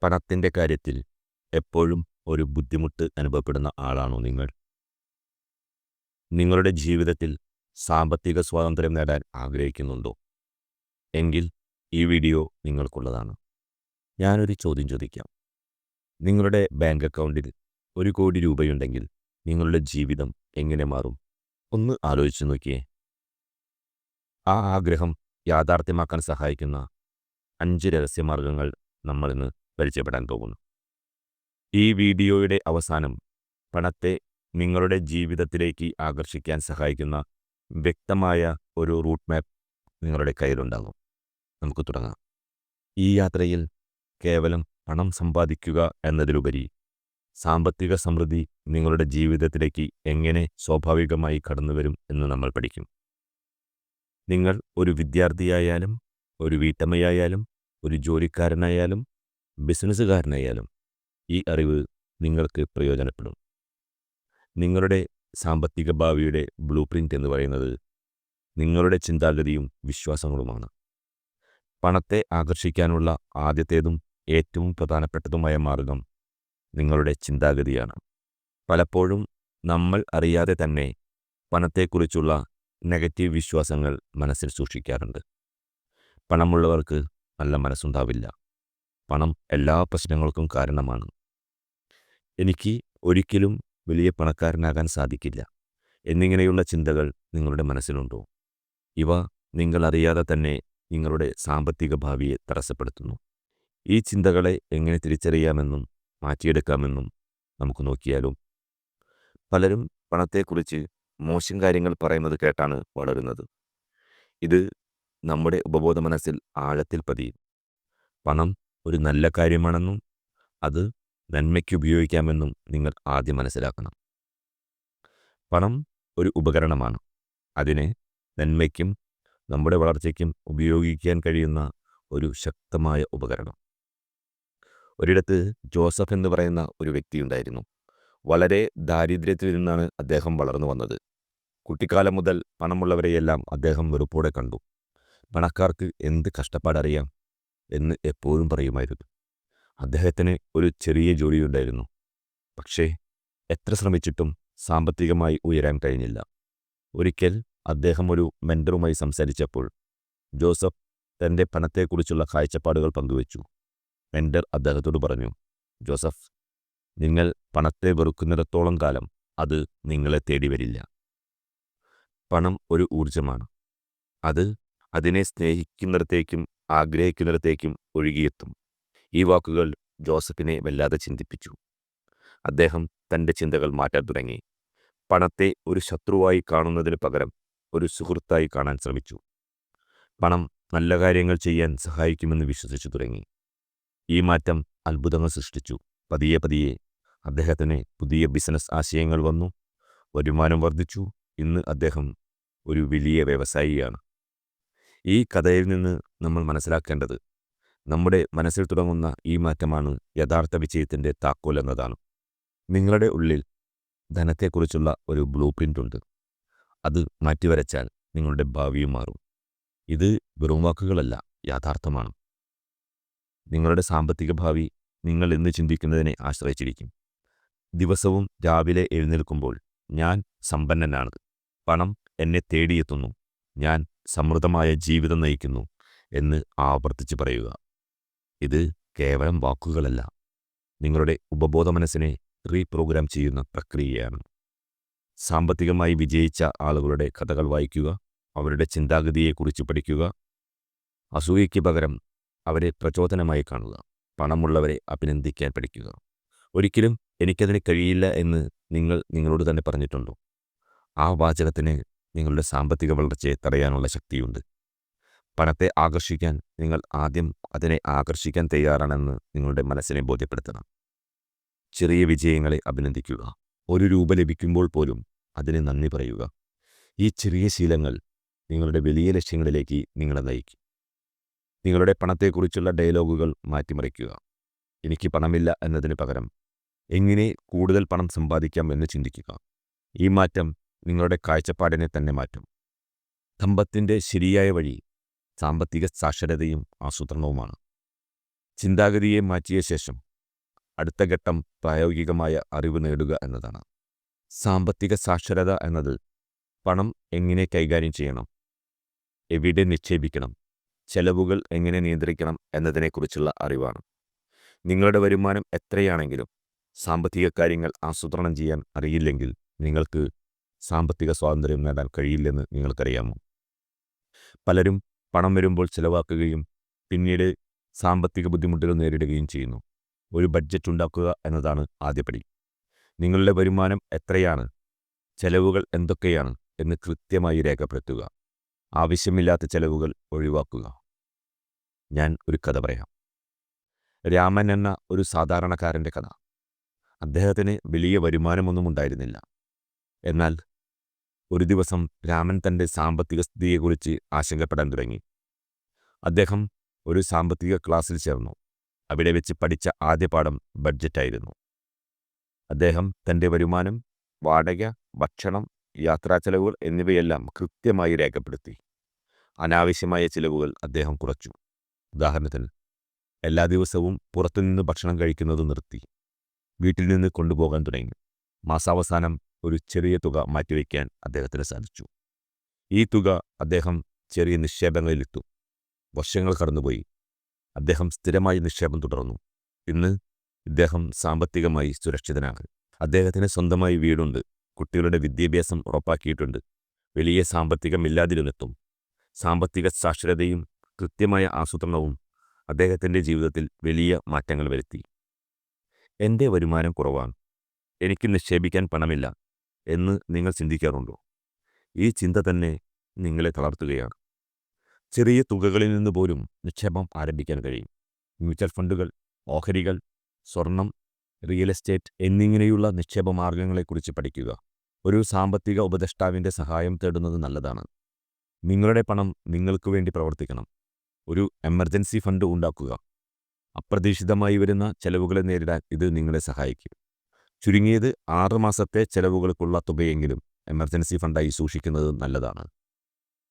പണത്തിൻ്റെ കാര്യത്തിൽ എപ്പോഴും ഒരു ബുദ്ധിമുട്ട് അനുഭവപ്പെടുന്ന ആളാണോ നിങ്ങൾ? നിങ്ങളുടെ ജീവിതത്തിൽ സാമ്പത്തിക സ്വാതന്ത്ര്യം നേടാൻ ആഗ്രഹിക്കുന്നുണ്ടോ? എങ്കിൽ ഈ വീഡിയോ നിങ്ങൾക്കുള്ളതാണ്. ഞാനൊരു ചോദ്യം ചോദിക്കാം. നിങ്ങളുടെ ബാങ്ക് അക്കൗണ്ടിൽ 1 കോടി രൂപയുണ്ടെങ്കിൽ നിങ്ങളുടെ ജീവിതം എങ്ങനെ മാറും? ഒന്ന് ആലോചിച്ചു നോക്കിയേ. ആ ആഗ്രഹം യാഥാർത്ഥ്യമാക്കാൻ സഹായിക്കുന്ന 5 രഹസ്യമാർഗങ്ങൾ നമ്മളിന്ന് പരിചയപ്പെടാൻ പോകുന്നു. ഈ വീഡിയോയുടെ അവസാനം പണത്തെ നിങ്ങളുടെ ജീവിതത്തിലേക്ക് ആകർഷിക്കാൻ സഹായിക്കുന്ന വ്യക്തമായ ഒരു റൂട്ട് മാപ്പ് നിങ്ങളുടെ കയ്യിലുണ്ടാകും. നമുക്ക് തുടങ്ങാം. ഈ യാത്രയിൽ കേവലം പണം സമ്പാദിക്കുക എന്നതിലുപരി സാമ്പത്തിക സമൃദ്ധി നിങ്ങളുടെ ജീവിതത്തിലേക്ക് എങ്ങനെ സ്വാഭാവികമായി കടന്നുവരും എന്ന് നമ്മൾ പഠിക്കും. നിങ്ങൾ ഒരു വിദ്യാർത്ഥിയായാലും, ഒരു വീട്ടമ്മയായാലും, ഒരു ജോലിക്കാരനായാലും, ബിസിനസ്സുകാരനായാലും ഈ അറിവ് നിങ്ങൾക്ക് പ്രയോജനപ്പെടും. നിങ്ങളുടെ സാമ്പത്തിക ഭാവിയുടെ ബ്ലൂ പ്രിൻ്റ് എന്ന് പറയുന്നത് നിങ്ങളുടെ ചിന്താഗതിയും വിശ്വാസങ്ങളുമാണ്. പണത്തെ ആകർഷിക്കാനുള്ള ആദ്യത്തേതും ഏറ്റവും പ്രധാനപ്പെട്ടതുമായ മാർഗം നിങ്ങളുടെ ചിന്താഗതിയാണ്. പലപ്പോഴും നമ്മൾ അറിയാതെ തന്നെ പണത്തെക്കുറിച്ചുള്ള നെഗറ്റീവ് വിശ്വാസങ്ങൾ മനസ്സിൽ സൂക്ഷിക്കാറുണ്ട്. പണമുള്ളവർക്ക് നല്ല മനസ്സുണ്ടാവില്ല. പണം എല്ലാ പ്രശ്നങ്ങൾക്കും കാരണമാണ്. എനിക്ക് ഒരിക്കലും വലിയ പണക്കാരനാകാൻ സാധിക്കില്ല എന്നിങ്ങനെയുള്ള ചിന്തകൾ നിങ്ങളുടെ മനസ്സിലുണ്ടോ? ഇവ നിങ്ങളറിയാതെ തന്നെ നിങ്ങളുടെ സാമ്പത്തിക ഭാവിയെ തടസ്സപ്പെടുത്തുന്നു. ഈ ചിന്തകളെ എങ്ങനെ തിരിച്ചറിയാമെന്നും മാറ്റിയെടുക്കാമെന്നും നമുക്ക് നോക്കിയാലും. പലരും പണത്തെക്കുറിച്ച് മോശം കാര്യങ്ങൾ പറയുന്നത് കേട്ടാണ് വളരുന്നത്. ഇത് നമ്മുടെ ഉപബോധ മനസ്സിൽ ആഴത്തിൽ പതിയും. പണം ഒരു നല്ല കാര്യമാണെന്നും അത് നന്മയ്ക്ക് ഉപയോഗിക്കാമെന്നും നിങ്ങൾ ആദ്യം മനസ്സിലാക്കണം. പണം ഒരു ഉപകരണമാണ്. അതിനെ നന്മയ്ക്കും നമ്മുടെ വളർച്ചയ്ക്കും ഉപയോഗിക്കാൻ കഴിയുന്ന ഒരു ശക്തമായ ഉപകരണം. ഒരിടത്ത് ജോസഫ് എന്ന് പറയുന്ന ഒരു വ്യക്തിയുണ്ടായിരുന്നു. വളരെ ദാരിദ്ര്യത്തിൽ നിന്നാണ് അദ്ദേഹം വളർന്നു വന്നത്. കുട്ടിക്കാലം മുതൽ പണമുള്ളവരെയെല്ലാം അദ്ദേഹം വെറുപ്പോടെ കണ്ടു. പണക്കാർക്ക് എന്ത് കഷ്ടപ്പാടറിയാം എന്ന് എപ്പോഴും പറയുമായിരുന്നു. അദ്ദേഹത്തിന് ഒരു ചെറിയ ജോലിയുണ്ടായിരുന്നു. പക്ഷേ എത്ര ശ്രമിച്ചിട്ടും സാമ്പത്തികമായി ഉയരാൻ കഴിഞ്ഞില്ല. ഒരിക്കൽ അദ്ദേഹം ഒരു മെൻറ്ററുമായി സംസാരിച്ചപ്പോൾ ജോസഫ് തൻ്റെ പണത്തെക്കുറിച്ചുള്ള കാഴ്ചപ്പാടുകൾ പങ്കുവച്ചു. മെൻറ്റർ അദ്ദേഹത്തോട് പറഞ്ഞു, ജോസഫ്, നിങ്ങൾ പണത്തെ വെറുക്കുന്നിടത്തോളം കാലം അത് നിങ്ങളെ തേടി വരില്ല. പണം ഒരു ഊർജമാണ്. അത് അതിനെ സ്നേഹിക്കുന്നിടത്തേക്കും ആഗ്രഹിക്കുന്നിടത്തേക്കും ഒഴുകിയെത്തും. ഈ വാക്കുകൾ ജോസഫിനെ വല്ലാതെ ചിന്തിപ്പിച്ചു. അദ്ദേഹം തൻ്റെ ചിന്തകൾ മാറ്റാൻ തുടങ്ങി. പണത്തെ ഒരു ശത്രുവായി കാണുന്നതിന് പകരം ഒരു സുഹൃത്തായി കാണാൻ ശ്രമിച്ചു. പണം നല്ല കാര്യങ്ങൾ ചെയ്യാൻ സഹായിക്കുമെന്ന് വിശ്വസിച്ചു തുടങ്ങി. ഈ മാറ്റം അത്ഭുതങ്ങൾ സൃഷ്ടിച്ചു. പതിയെ പതിയെ അദ്ദേഹത്തിന് പുതിയ ബിസിനസ് ആശയങ്ങൾ വന്നു. വരുമാനം വർദ്ധിച്ചു. ഇന്ന് അദ്ദേഹം ഒരു വലിയ വ്യവസായിയാണ്. ഈ കഥയിൽ നിന്ന് നമ്മൾ മനസ്സിലാക്കേണ്ടത് നമ്മുടെ മനസ്സിൽ തുടങ്ങുന്ന ഈ മാറ്റമാണ് യഥാർത്ഥ വിജയത്തിൻ്റെ താക്കോൽ എന്നതാണ്. നിങ്ങളുടെ ഉള്ളിൽ ധനത്തെക്കുറിച്ചുള്ള ഒരു ബ്ലൂ പ്രിൻ്റ് ഉണ്ട്. അത് മാറ്റിവരച്ചാൽ നിങ്ങളുടെ ഭാവിയും മാറും. ഇത് വെറും വാക്കുകളല്ല, യാഥാർത്ഥ്യമാണ്. നിങ്ങളുടെ സാമ്പത്തിക ഭാവി നിങ്ങൾ എന്ന് ചിന്തിക്കുന്നതിനെ ആശ്രയിച്ചിരിക്കും. ദിവസവും രാവിലെ എഴുന്നേൽക്കുമ്പോൾ ഞാൻ സമ്പന്നനാണ്, പണം എന്നെ തേടിയെത്തുന്നു, ഞാൻ സമൃദ്ധമായ ജീവിതം നയിക്കുന്നു എന്ന് ആവർത്തിച്ച് പറയുക. ഇത് കേവലം വാക്കുകളല്ല, നിങ്ങളുടെ ഉപബോധ മനസ്സിനെ റീപ്രോഗ്രാം ചെയ്യുന്ന പ്രക്രിയയാണ്. സാമ്പത്തികമായി വിജയിച്ച ആളുകളുടെ കഥകൾ വായിക്കുക, അവരുടെ ചിന്താഗതിയെക്കുറിച്ച് പഠിക്കുക. അസൂയയ്ക്ക് പകരം അവരെ പ്രചോദനമായി കാണുക. പണമുള്ളവരെ അഭിനന്ദിക്കാൻ പഠിക്കുക. ഒരിക്കലും എനിക്കതിന് കഴിയില്ല എന്ന് നിങ്ങൾ നിങ്ങളോട് തന്നെ പറഞ്ഞിട്ടുണ്ടോ? ആ വാചകത്തിന് നിങ്ങളുടെ സാമ്പത്തിക വളർച്ചയെ തടയാനുള്ള ശക്തിയുണ്ട്. പണത്തെ ആകർഷിക്കാൻ നിങ്ങൾ ആദ്യം അതിനെ ആകർഷിക്കാൻ തയ്യാറാണെന്ന് നിങ്ങളുടെ മനസ്സിനെ ബോധ്യപ്പെടുത്തണം. ചെറിയ വിജയങ്ങളെ അഭിനന്ദിക്കുക. 1 രൂപ ലഭിക്കുമ്പോൾ പോലും അതിന് നന്ദി പറയുക. ഈ ചെറിയ ശീലങ്ങൾ നിങ്ങളുടെ വലിയ ലക്ഷ്യങ്ങളിലേക്ക് നിങ്ങളെ നയിക്കും. നിങ്ങളുടെ പണത്തെക്കുറിച്ചുള്ള ഡയലോഗുകൾ മാറ്റിമറിക്കുക. എനിക്ക് പണമില്ല എന്നതിന് പകരം എങ്ങനെ കൂടുതൽ പണം സമ്പാദിക്കാം എന്ന് ചിന്തിക്കുക. ഈ മാറ്റം നിങ്ങളുടെ കാഴ്ചപ്പാടിനെ തന്നെ മാറ്റും. സമ്പത്തിൻ്റെ ശരിയായ വഴി സാമ്പത്തിക സാക്ഷരതയും ആസൂത്രണവുമാണ്. ചിന്താഗതിയെ മാറ്റിയ ശേഷം അടുത്ത ഘട്ടം പ്രായോഗികമായ അറിവ് നേടുക എന്നതാണ്. സാമ്പത്തിക സാക്ഷരത എന്നത് പണം എങ്ങനെ കൈകാര്യം ചെയ്യണം, എവിടെ നിക്ഷേപിക്കണം, ചെലവുകൾ എങ്ങനെ നിയന്ത്രിക്കണം എന്നതിനെക്കുറിച്ചുള്ള അറിവാണ്. നിങ്ങളുടെ വരുമാനം എത്രയാണെങ്കിലും സാമ്പത്തിക കാര്യങ്ങൾ ആസൂത്രണം ചെയ്യാൻ അറിയില്ലെങ്കിൽ നിങ്ങൾക്ക് സാമ്പത്തിക സ്വാതന്ത്ര്യം നേടാൻ കഴിയില്ലെന്ന് നിങ്ങൾക്കറിയാമോ? പലരും പണം വരുമ്പോൾ ചെലവാക്കുകയും പിന്നീട് സാമ്പത്തിക ബുദ്ധിമുട്ടുകൾ നേരിടുകയും ചെയ്യുന്നു. ഒരു ബഡ്ജറ്റ് ഉണ്ടാക്കുക എന്നതാണ് ആദ്യപടി. നിങ്ങളുടെ വരുമാനം എത്രയാണ്, ചെലവുകൾ എന്തൊക്കെയാണ് എന്ന് കൃത്യമായി രേഖപ്പെടുത്തുക. ആവശ്യമില്ലാത്ത ചെലവുകൾ ഒഴിവാക്കുക. ഞാൻ ഒരു കഥ പറയാം. രാമൻ എന്ന ഒരു സാധാരണക്കാരൻ്റെ കഥ. അദ്ദേഹത്തിന് വലിയ വരുമാനമൊന്നും ഉണ്ടായിരുന്നില്ല. എന്നാൽ ഒരു ദിവസം രാമൻ തൻ്റെ സാമ്പത്തിക സ്ഥിതിയെക്കുറിച്ച് ആശങ്കപ്പെടാൻ തുടങ്ങി. അദ്ദേഹം ഒരു സാമ്പത്തിക ക്ലാസ്സിൽ ചേർന്നു. അവിടെ വെച്ച് പഠിച്ച ആദ്യ പാഠം ബഡ്ജറ്റായിരുന്നു. അദ്ദേഹം തൻ്റെ വരുമാനം, വാടക, ഭക്ഷണം, യാത്രാച്ചെലവുകൾ എന്നിവയെല്ലാം കൃത്യമായി രേഖപ്പെടുത്തി. അനാവശ്യമായ ചിലവുകൾ അദ്ദേഹം കുറച്ചു. ഉദാഹരണത്തിന്, എല്ലാ ദിവസവും പുറത്തുനിന്ന് ഭക്ഷണം കഴിക്കുന്നത് നിർത്തി. വീട്ടിൽ നിന്ന് കൊണ്ടുപോകാൻ തുടങ്ങി. മാസാവസാനം ഒരു ചെറിയ തുക മാറ്റിവെക്കാൻ അദ്ദേഹത്തിന് സാധിച്ചു. ഈ തുക അദ്ദേഹം ചെറിയ നിക്ഷേപങ്ങളിലിട്ടു. വർഷങ്ങൾ കടന്നുപോയി. അദ്ദേഹം സ്ഥിരമായി നിക്ഷേപം തുടർന്നു. ഇന്ന് ഇദ്ദേഹം സാമ്പത്തികമായി സുരക്ഷിതനാണ്. അദ്ദേഹത്തിന് സ്വന്തമായി വീടുണ്ട്. കുട്ടികളുടെ വിദ്യാഭ്യാസം ഉറപ്പാക്കിയിട്ടുണ്ട്. വലിയ സാമ്പത്തികമില്ലാതിരുന്നിട്ടും സാമ്പത്തിക സാക്ഷരതയും കൃത്യമായ ആസൂത്രണവും അദ്ദേഹത്തിൻ്റെ ജീവിതത്തിൽ വലിയ മാറ്റങ്ങൾ വരുത്തി. എൻ്റെ വരുമാനം കുറവാണ്, എനിക്ക് നിക്ഷേപിക്കാൻ പണമില്ല എന്ന് നിങ്ങൾ ചിന്തിക്കാറുണ്ടോ? ഈ ചിന്ത തന്നെ നിങ്ങളെ തളർത്തുകയാണ്. ചെറിയ തുകകളിൽ നിന്ന് പോലും നിക്ഷേപം ആരംഭിക്കാൻ കഴിയും. മ്യൂച്വൽ ഫണ്ടുകൾ, ഓഹരികൾ, സ്വർണം, റിയൽ എസ്റ്റേറ്റ് എന്നിങ്ങനെയുള്ള നിക്ഷേപ മാർഗങ്ങളെക്കുറിച്ച് പഠിക്കുക. ഒരു സാമ്പത്തിക ഉപദേഷ്ടാവിൻ്റെ സഹായം തേടുന്നത് നല്ലതാണ്. നിങ്ങളുടെ പണം നിങ്ങൾക്ക് വേണ്ടി പ്രവർത്തിക്കണം. ഒരു എമർജൻസി ഫണ്ട് ഉണ്ടാക്കുക. അപ്രതീക്ഷിതമായി വരുന്ന ചെലവുകളെ നേരിടാൻ ഇത് നിങ്ങളെ സഹായിക്കും. ചുരുങ്ങിയത് 6 മാസത്തെ ചെലവുകൾക്കുള്ള തുകയെങ്കിലും എമർജൻസി ഫണ്ടായി സൂക്ഷിക്കുന്നത് നല്ലതാണ്.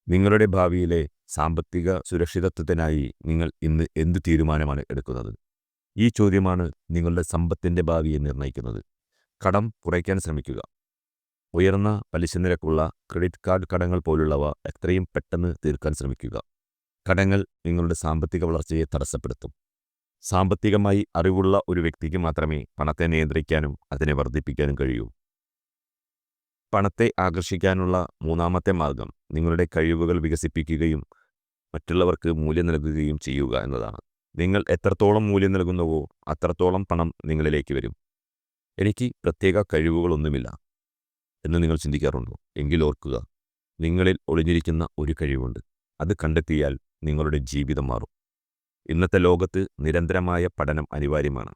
നിങ്ങളുടെ ഭാവിയിലെ സാമ്പത്തിക സുരക്ഷിതത്വത്തിനായി നിങ്ങൾ ഇന്ന് എന്ത് തീരുമാനമാണ് എടുക്കുന്നത്? ഈ ചോദ്യമാണ് നിങ്ങളുടെ സമ്പത്തിൻ്റെ ഭാവിയെ നിർണ്ണയിക്കുന്നത്. കടം കുറയ്ക്കാൻ ശ്രമിക്കുക. ഉയർന്ന പലിശ നിരക്കുള്ള ക്രെഡിറ്റ് കാർഡ് കടങ്ങൾ പോലുള്ളവ എത്രയും പെട്ടെന്ന് തീർക്കാൻ ശ്രമിക്കുക. കടങ്ങൾ നിങ്ങളുടെ സാമ്പത്തിക വളർച്ചയെ തടസ്സപ്പെടുത്തും. സാമ്പത്തികമായി അറിവുള്ള ഒരു വ്യക്തിക്ക് മാത്രമേ പണത്തെ നിയന്ത്രിക്കാനും അതിനെ വർദ്ധിപ്പിക്കാനും കഴിയൂ. പണത്തെ ആകർഷിക്കാനുള്ള മൂന്നാമത്തെ മാർഗം നിങ്ങളുടെ കഴിവുകൾ വികസിപ്പിക്കുകയും മറ്റുള്ളവർക്ക് മൂല്യം നൽകുകയും ചെയ്യുക എന്നതാണ്. നിങ്ങൾ എത്രത്തോളം മൂല്യം നൽകുന്നുവോ അത്രത്തോളം പണം നിങ്ങളിലേക്ക് വരും. എനിക്ക് പ്രത്യേക കഴിവുകളൊന്നുമില്ല എന്ന് നിങ്ങൾ ചിന്തിക്കാറുണ്ടോ? എങ്കിൽ ഓർക്കുക, നിങ്ങളിൽ ഒളിഞ്ഞിരിക്കുന്ന ഒരു കഴിവുണ്ട്. അത് കണ്ടെത്തിയാൽ നിങ്ങളുടെ ജീവിതം മാറും. ഇന്നത്തെ ലോകത്ത് നിരന്തരമായ പഠനം അനിവാര്യമാണ്.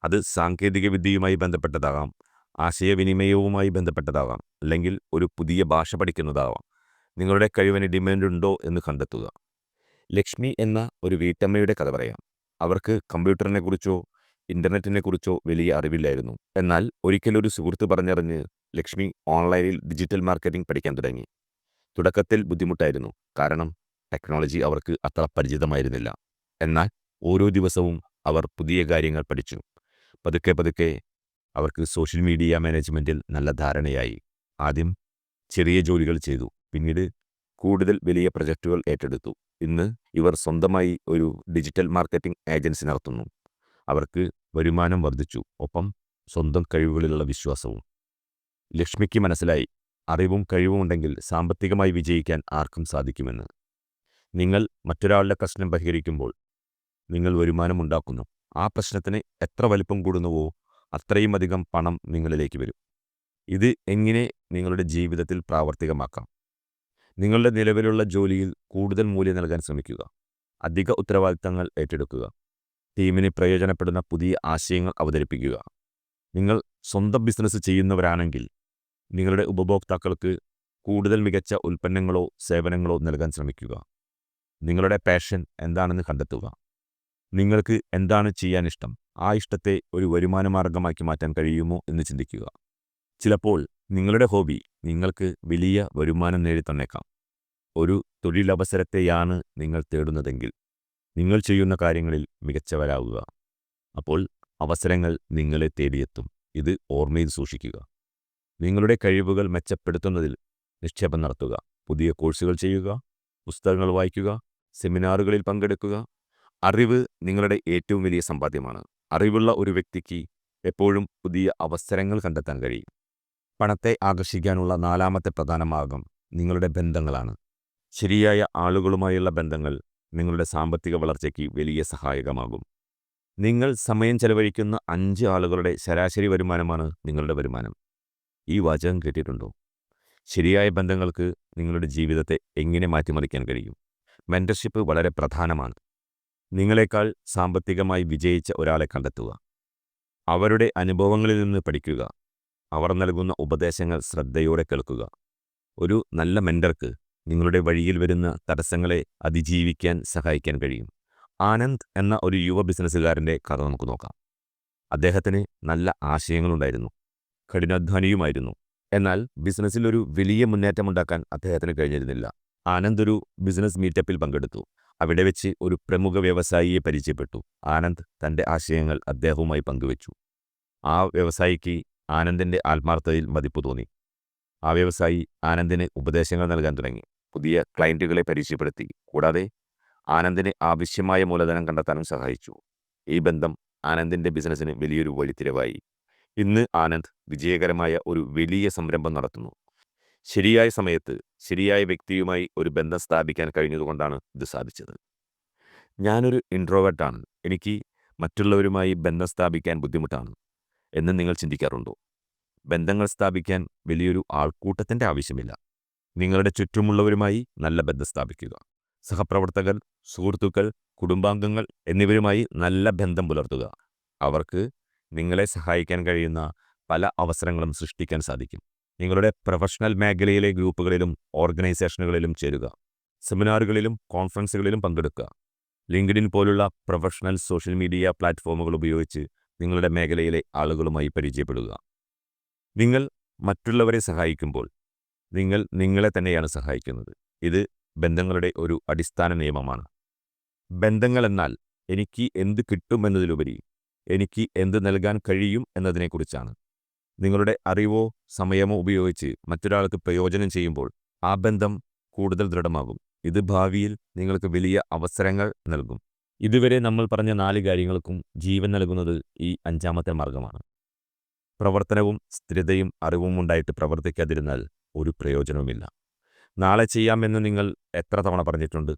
അത് സാങ്കേതികവിദ്യയുമായി ബന്ധപ്പെട്ടതാകാം, ആശയവിനിമയവുമായി ബന്ധപ്പെട്ടതാകാം, അല്ലെങ്കിൽ ഒരു പുതിയ ഭാഷ പഠിക്കുന്നതാവാം. നിങ്ങളുടെ കഴിവിന് ഡിമാൻഡ് ഉണ്ടോ എന്ന് കണ്ടെത്തുക. ലക്ഷ്മി എന്ന ഒരു വീട്ടമ്മയുടെ കഥ പറയാം. അവർക്ക് കമ്പ്യൂട്ടറിനെക്കുറിച്ചോ ഇൻ്റർനെറ്റിനെക്കുറിച്ചോ വലിയ അറിവില്ലായിരുന്നു. എന്നാൽ ഒരിക്കലൊരു സുഹൃത്ത് പറഞ്ഞറിഞ്ഞ് ലക്ഷ്മി ഓൺലൈനിൽ ഡിജിറ്റൽ മാർക്കറ്റിംഗ് പഠിക്കാൻ തുടങ്ങി. തുടക്കത്തിൽ ബുദ്ധിമുട്ടായിരുന്നു, കാരണം ടെക്നോളജി അവർക്ക് അത്ര പരിചിതമായിരുന്നില്ല. എന്നാൽ ഓരോ ദിവസവും അവർ പുതിയ കാര്യങ്ങൾ പഠിച്ചു. പതുക്കെ പതുക്കെ അവർക്ക് സോഷ്യൽ മീഡിയ മാനേജ്മെൻറ്റിൽ നല്ല ധാരണയായി. ആദ്യം ചെറിയ ജോലികൾ ചെയ്തു, പിന്നീട് കൂടുതൽ വലിയ പ്രൊജക്റ്റുകൾ ഏറ്റെടുത്തു. ഇന്ന് ഇവർ സ്വന്തമായി ഒരു ഡിജിറ്റൽ മാർക്കറ്റിംഗ് ഏജൻസി നടത്തുന്നു. അവർക്ക് വരുമാനം വർദ്ധിച്ചു, ഒപ്പം സ്വന്തം കഴിവുകളിലുള്ള വിശ്വാസവും. ലക്ഷ്മിക്ക് മനസ്സിലായി, അറിവും കഴിവും ഉണ്ടെങ്കിൽ സാമ്പത്തികമായി വിജയിക്കാൻ ആർക്കും സാധിക്കുമെന്ന്. നിങ്ങൾ മറ്റൊരാളുടെ പ്രശ്നം പരിഹരിക്കുമ്പോൾ നിങ്ങൾ വരുമാനം ഉണ്ടാക്കുന്നു. ആ പ്രശ്നത്തിന് എത്ര വലിപ്പം കൂടുന്നുവോ അത്രയും അധികം പണം നിങ്ങളിലേക്ക് വരും. ഇത് എങ്ങനെ നിങ്ങളുടെ ജീവിതത്തിൽ പ്രാവർത്തികമാക്കാം? നിങ്ങളുടെ നിലവിലുള്ള ജോലിയിൽ കൂടുതൽ മൂല്യം നൽകാൻ ശ്രമിക്കുക. അധിക ഉത്തരവാദിത്തങ്ങൾ ഏറ്റെടുക്കുക. ടീമിന് പ്രയോജനപ്പെടുന്ന പുതിയ ആശയങ്ങൾ അവതരിപ്പിക്കുക. നിങ്ങൾ സ്വന്തം ബിസിനസ് ചെയ്യുന്നവരാണെങ്കിൽ നിങ്ങളുടെ ഉപഭോക്താക്കൾക്ക് കൂടുതൽ മികച്ച ഉൽപ്പന്നങ്ങളോ സേവനങ്ങളോ നൽകാൻ ശ്രമിക്കുക. നിങ്ങളുടെ പാഷൻ എന്താണെന്ന് കണ്ടെത്തുക. നിങ്ങൾക്ക് എന്താണ് ചെയ്യാൻ ഇഷ്ടം? ആ ഇഷ്ടത്തെ ഒരു വരുമാനമാർഗമാക്കി മാറ്റാൻ കഴിയുമോ എന്ന് ചിന്തിക്കുക. ചിലപ്പോൾ നിങ്ങളുടെ ഹോബി നിങ്ങൾക്ക് വലിയ വരുമാനം നേടിത്തന്നേക്കാം. ഒരു തൊഴിലവസരത്തെയാണ് നിങ്ങൾ തേടുന്നതെങ്കിൽ നിങ്ങൾ ചെയ്യുന്ന കാര്യങ്ങളിൽ മികച്ചവരാകുക. അപ്പോൾ അവസരങ്ങൾ നിങ്ങളെ തേടിയെത്തും. ഇത് ഓർമ്മയിൽ സൂക്ഷിക്കുക. നിങ്ങളുടെ കഴിവുകൾ മെച്ചപ്പെടുത്തുന്നതിൽ നിക്ഷേപം നടത്തുക. പുതിയ കോഴ്സുകൾ ചെയ്യുക, പുസ്തകങ്ങൾ വായിക്കുക, സെമിനാറുകളിൽ പങ്കെടുക്കുക. അറിവ് നിങ്ങളുടെ ഏറ്റവും വലിയ സമ്പാദ്യമാണ്. അറിവുള്ള ഒരു വ്യക്തിക്ക് എപ്പോഴും പുതിയ അവസരങ്ങൾ കണ്ടെത്താൻ കഴിയും. പണത്തെ ആകർഷിക്കാനുള്ള നാലാമത്തെ പ്രധാന മാർഗം നിങ്ങളുടെ ബന്ധങ്ങളാണ്. ശരിയായ ആളുകളുമായുള്ള ബന്ധങ്ങൾ നിങ്ങളുടെ സാമ്പത്തിക വളർച്ചയ്ക്ക് വലിയ സഹായകമാകും. നിങ്ങൾ സമയം ചെലവഴിക്കുന്ന 5 ആളുകളുടെ ശരാശരി വരുമാനമാണ് നിങ്ങളുടെ വരുമാനം. ഈ വാചകം കേട്ടിട്ടുണ്ടോ? ശരിയായ ബന്ധങ്ങൾക്ക് നിങ്ങളുടെ ജീവിതത്തെ എങ്ങനെ മാറ്റിമറിക്കാൻ കഴിയും? മെന്റർഷിപ്പ് വളരെ പ്രധാനമാണ്. നിങ്ങളെക്കാൾ സാമ്പത്തികമായി വിജയിച്ച ഒരാളെ കണ്ടെത്തുക. അവരുടെ അനുഭവങ്ങളിൽ നിന്ന് പഠിക്കുക. അവർ നൽകുന്ന ഉപദേശങ്ങൾ ശ്രദ്ധയോടെ കേൾക്കുക. ഒരു നല്ല മെന്റർക്ക് നിങ്ങളുടെ വഴിയിൽ വരുന്ന തടസ്സങ്ങളെ അതിജീവിക്കാൻ സഹായിക്കാൻ കഴിയും. ആനന്ദ് എന്ന ഒരു യുവ ബിസിനസ്സുകാരൻ്റെ കഥ നമുക്ക് നോക്കാം. അദ്ദേഹത്തിന് നല്ല ആശയങ്ങളുണ്ടായിരുന്നു, കഠിനാധ്വാനിയുമായിരുന്നു. എന്നാൽ ബിസിനസ്സിൽ ഒരു വലിയ മുന്നേറ്റമുണ്ടാക്കാൻ അദ്ദേഹത്തിന് കഴിഞ്ഞിരുന്നില്ല. ആനന്ദ് ഒരു ബിസിനസ് മീറ്റപ്പിൽ പങ്കെടുത്തു. അവിടെ വെച്ച് ഒരു പ്രമുഖ വ്യവസായിയെ പരിചയപ്പെട്ടു. ആനന്ദ് തൻ്റെ ആശയങ്ങൾ അദ്ദേഹവുമായി പങ്കുവച്ചു. ആ വ്യവസായിക്ക് ആനന്ദിൻ്റെ ആത്മാർത്ഥതയിൽ മതിപ്പ് തോന്നി. ആ വ്യവസായി ആനന്ദിന് ഉപദേശങ്ങൾ നൽകാൻ തുടങ്ങി, പുതിയ ക്ലയൻറ്റുകളെ പരിചയപ്പെടുത്തി. കൂടാതെ ആനന്ദിന് ആവശ്യമായ മൂലധനം കണ്ടെത്താനും സഹായിച്ചു. ഈ ബന്ധം ആനന്ദിൻ്റെ ബിസിനസ്സിന് വലിയൊരു വഴിത്തിരിവായി. ഇന്ന് ആനന്ദ് വിജയകരമായ ഒരു വലിയ സംരംഭം നടത്തുന്നു. ശരിയായ സമയത്ത് ശരിയായ വ്യക്തിയുമായി ഒരു ബന്ധം സ്ഥാപിക്കാൻ കഴിഞ്ഞതുകൊണ്ടാണ് ഇത് സാധിച്ചത്. ഞാനൊരു ഇൻട്രോവേർട്ടാണ്, എനിക്ക് മറ്റുള്ളവരുമായി ബന്ധം സ്ഥാപിക്കാൻ ബുദ്ധിമുട്ടാണ് എന്ന് നിങ്ങൾ ചിന്തിക്കാറുണ്ടോ? ബന്ധങ്ങൾ സ്ഥാപിക്കാൻ വലിയൊരു ആൾക്കൂട്ടത്തിൻ്റെ ആവശ്യമില്ല. നിങ്ങളുടെ ചുറ്റുമുള്ളവരുമായി നല്ല ബന്ധം സ്ഥാപിക്കുക. സഹപ്രവർത്തകർ, സുഹൃത്തുക്കൾ, കുടുംബാംഗങ്ങൾ എന്നിവരുമായി നല്ല ബന്ധം പുലർത്തുക. അവർക്ക് നിങ്ങളെ സഹായിക്കാൻ കഴിയുന്ന പല അവസരങ്ങളും സൃഷ്ടിക്കാൻ സാധിക്കും. നിങ്ങളുടെ പ്രൊഫഷണൽ മേഖലയിലെ ഗ്രൂപ്പുകളിലും ഓർഗനൈസേഷനുകളിലും ചേരുക. സെമിനാറുകളിലും കോൺഫറൻസുകളിലും പങ്കെടുക്കുക. ലിങ്ക്ഡിൻ പോലുള്ള പ്രൊഫഷണൽ സോഷ്യൽ മീഡിയ പ്ലാറ്റ്ഫോമുകൾ ഉപയോഗിച്ച് നിങ്ങളുടെ മേഖലയിലെ ആളുകളുമായി പരിചയപ്പെടുക. നിങ്ങൾ മറ്റുള്ളവരെ സഹായിക്കുമ്പോൾ നിങ്ങൾ നിങ്ങളെ തന്നെയാണ് സഹായിക്കുന്നത്. ഇത് ബന്ധങ്ങളുടെ ഒരു അടിസ്ഥാന നിയമമാണ്. ബന്ധങ്ങൾ എന്നാൽ എനിക്ക് എന്ത് കിട്ടുമെന്നതിലുപരി എനിക്ക് എന്ത് നൽകാൻ കഴിയും എന്നതിനെക്കുറിച്ചാണ്. നിങ്ങളുടെ അറിവോ സമയമോ ഉപയോഗിച്ച് മറ്റൊരാൾക്ക് പ്രയോജനം ചെയ്യുമ്പോൾ ആ ബന്ധം കൂടുതൽ ദൃഢമാകും. ഇത് ഭാവിയിൽ നിങ്ങൾക്ക് വലിയ അവസരങ്ങൾ നൽകും. ഇതുവരെ നമ്മൾ പറഞ്ഞ 4 കാര്യങ്ങൾക്കും ജീവൻ നൽകുന്നത് ഈ 5ാമത്തെ മാർഗമാണ്. പ്രവർത്തനവും സ്ഥിരതയും അറിവും ഉണ്ടായിട്ട് പ്രവർത്തിക്കാതിരുന്നാൽ ഒരു പ്രയോജനവുമില്ല. നാളെ ചെയ്യാമെന്ന് നിങ്ങൾ എത്ര തവണ പറഞ്ഞിട്ടുണ്ട്?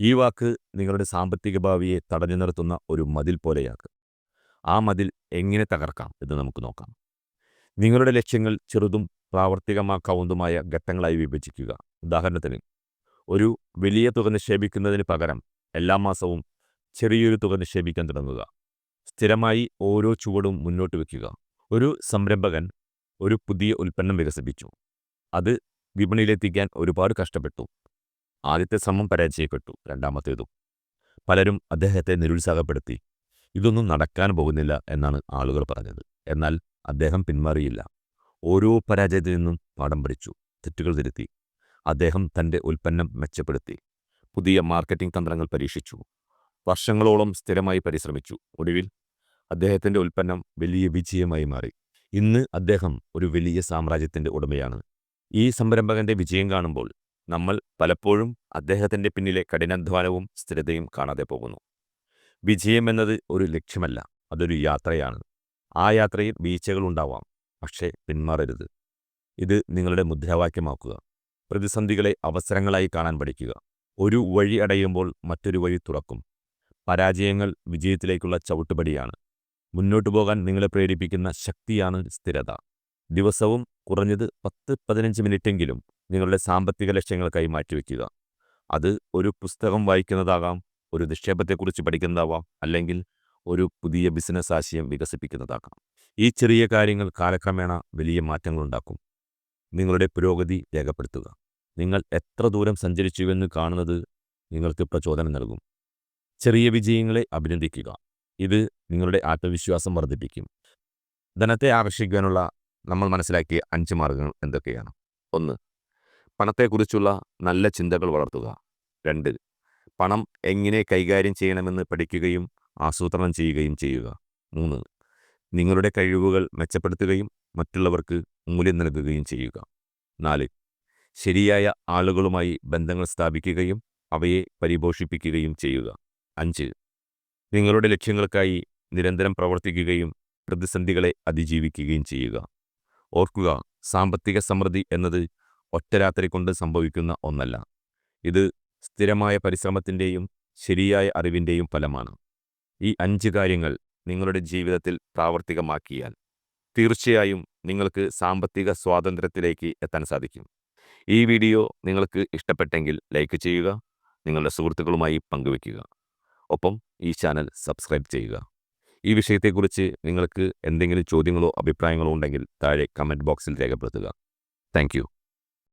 ഈ വാക്ക് നിങ്ങളുടെ സാമ്പത്തിക ഭാവിയെ തടഞ്ഞു നിർത്തുന്ന ഒരു മതിൽ പോലെയാക്കുക. ആ മതിൽ എങ്ങനെ തകർക്കാം എന്ന് നമുക്ക് നോക്കാം. നിങ്ങളുടെ ലക്ഷ്യങ്ങൾ ചെറുതും പ്രാവർത്തികമാക്കാവുന്നതുമായ ഘട്ടങ്ങളായി വിഭജിക്കുക. ഉദാഹരണത്തിന്, ഒരു വലിയ തുക നിക്ഷേപിക്കുന്നതിന് പകരം എല്ലാ മാസവും ചെറിയൊരു തുക നിക്ഷേപിക്കാൻ തുടങ്ങുക. സ്ഥിരമായി ഓരോ ചുവടും മുന്നോട്ട് വയ്ക്കുക. ഒരു സംരംഭകൻ ഒരു പുതിയ ഉൽപ്പന്നം വികസിപ്പിച്ചു. അത് വിപണിയിലെത്തിക്കാൻ ഒരുപാട് കഷ്ടപ്പെട്ടു. ആദ്യത്തെ ശ്രമം പരാജയപ്പെട്ടു, രണ്ടാമത്തേതും. പലരും അദ്ദേഹത്തെ നിരുത്സാഹപ്പെടുത്തി. ഇതൊന്നും നടക്കാൻ പോകുന്നില്ല എന്നാണ് ആളുകൾ പറഞ്ഞത്. എന്നാൽ അദ്ദേഹം പിന്മാറിയില്ല. ഓരോ പരാജയത്തിൽ നിന്നും പാഠം പഠിച്ചു, തെറ്റുകൾ തിരുത്തി. അദ്ദേഹം തൻ്റെ ഉൽപ്പന്നം മെച്ചപ്പെടുത്തി, പുതിയ മാർക്കറ്റിംഗ് തന്ത്രങ്ങൾ പരീക്ഷിച്ചു, വർഷങ്ങളോളം സ്ഥിരമായി പരിശ്രമിച്ചു. ഒടുവിൽ അദ്ദേഹത്തിൻ്റെ ഉൽപ്പന്നം വലിയ വിജയമായി മാറി. ഇന്ന് അദ്ദേഹം ഒരു വലിയ സാമ്രാജ്യത്തിൻ്റെ ഉടമയാണ്. ഈ സംരംഭകൻ്റെ വിജയം കാണുമ്പോൾ നമ്മൾ പലപ്പോഴും അദ്ദേഹത്തിൻ്റെ പിന്നിലെ കഠിനാധ്വാനവും സ്ഥിരതയും കാണാതെ പോകുന്നു. വിജയം എന്നത് ഒരു ലക്ഷ്യമല്ല, അതൊരു യാത്രയാണ്. ആ യാത്രയിൽ വീഴ്ചകളുണ്ടാവാം, പക്ഷേ പിന്മാറരുത്. ഇത് നിങ്ങളുടെ മുദ്രാവാക്യമാക്കുക. പ്രതിസന്ധികളെ അവസരങ്ങളായി കാണാൻ പഠിക്കുക. ഒരു വഴി അടയുമ്പോൾ മറ്റൊരു വഴി തുറക്കും. പരാജയങ്ങൾ വിജയത്തിലേക്കുള്ള ചവിട്ടുപടിയാണ്. മുന്നോട്ടു പോകാൻ നിങ്ങളെ പ്രേരിപ്പിക്കുന്ന ശക്തിയാണ് സ്ഥിരത. ദിവസവും കുറഞ്ഞത് 10-15 മിനിറ്റെങ്കിലും നിങ്ങളുടെ സാമ്പത്തിക ലക്ഷ്യങ്ങൾക്കായി മാറ്റിവെക്കുക. അത് ഒരു പുസ്തകം വായിക്കുന്നതാകാം, ഒരു നിക്ഷേപത്തെക്കുറിച്ച് പഠിക്കുന്നതാവാം, അല്ലെങ്കിൽ ഒരു പുതിയ ബിസിനസ് ആശയം വികസിപ്പിക്കുന്നതാകാം. ഈ ചെറിയ കാര്യങ്ങൾ കാലക്രമേണ വലിയ മാറ്റങ്ങളുണ്ടാക്കും. നിങ്ങളുടെ പുരോഗതി രേഖപ്പെടുത്തുക. നിങ്ങൾ എത്ര ദൂരം സഞ്ചരിച്ചുവെന്ന് കാണുന്നത് നിങ്ങൾക്ക് പ്രചോദനം നൽകും. ചെറിയ വിജയങ്ങളെ അഭിനന്ദിക്കുക. ഇത് നിങ്ങളുടെ ആത്മവിശ്വാസം വർദ്ധിപ്പിക്കും. ധനത്തെ ആകർഷിക്കാനുള്ള നമ്മൾ മനസ്സിലാക്കിയ 5 മാർഗങ്ങൾ എന്തൊക്കെയാണ്? 1. പണത്തെക്കുറിച്ചുള്ള നല്ല ചിന്തകൾ വളർത്തുക. 2. പണം എങ്ങനെ കൈകാര്യം ചെയ്യണമെന്ന് പഠിക്കുകയും ആസൂത്രണം ചെയ്യുകയും ചെയ്യുക. 3. നിങ്ങളുടെ കഴിവുകൾ മെച്ചപ്പെടുത്തുകയും മറ്റുള്ളവർക്ക് മൂല്യം നൽകുകയും ചെയ്യുക. 4. ശരിയായ ആളുകളുമായി ബന്ധങ്ങൾ സ്ഥാപിക്കുകയും അവയെ പരിപോഷിപ്പിക്കുകയും ചെയ്യുക. 5. നിങ്ങളുടെ ലക്ഷ്യങ്ങൾക്കായി നിരന്തരം പ്രവർത്തിക്കുകയും പ്രതിസന്ധികളെ അതിജീവിക്കുകയും ചെയ്യുക. ഓർക്കുക, സാമ്പത്തിക സമൃദ്ധി എന്നത് ഒറ്റ രാത്രി കൊണ്ട് സംഭവിക്കുന്ന ഒന്നല്ല. ഇത് സ്ഥിരമായ പരിശ്രമത്തിൻ്റെയും ശരിയായ അറിവിൻ്റെയും ഫലമാണ്. ഈ 5 കാര്യങ്ങൾ നിങ്ങളുടെ ജീവിതത്തിൽ പ്രാവർത്തികമാക്കിയാൽ തീർച്ചയായും നിങ്ങൾക്ക് സാമ്പത്തിക സ്വാതന്ത്ര്യത്തിലേക്ക് എത്താൻ സാധിക്കും. ഈ വീഡിയോ നിങ്ങൾക്ക് ഇഷ്ടപ്പെട്ടെങ്കിൽ ലൈക്ക് ചെയ്യുക, നിങ്ങളുടെ സുഹൃത്തുക്കളുമായി പങ്കുവയ്ക്കുക. ഒപ്പം ഈ ചാനൽ സബ്സ്ക്രൈബ് ചെയ്യുക. ഈ വിഷയത്തെക്കുറിച്ച് നിങ്ങൾക്ക് എന്തെങ്കിലും ചോദ്യങ്ങളോ അഭിപ്രായങ്ങളോ ഉണ്ടെങ്കിൽ താഴെ കമൻറ്റ് ബോക്സിൽ രേഖപ്പെടുത്തുക. Thank you.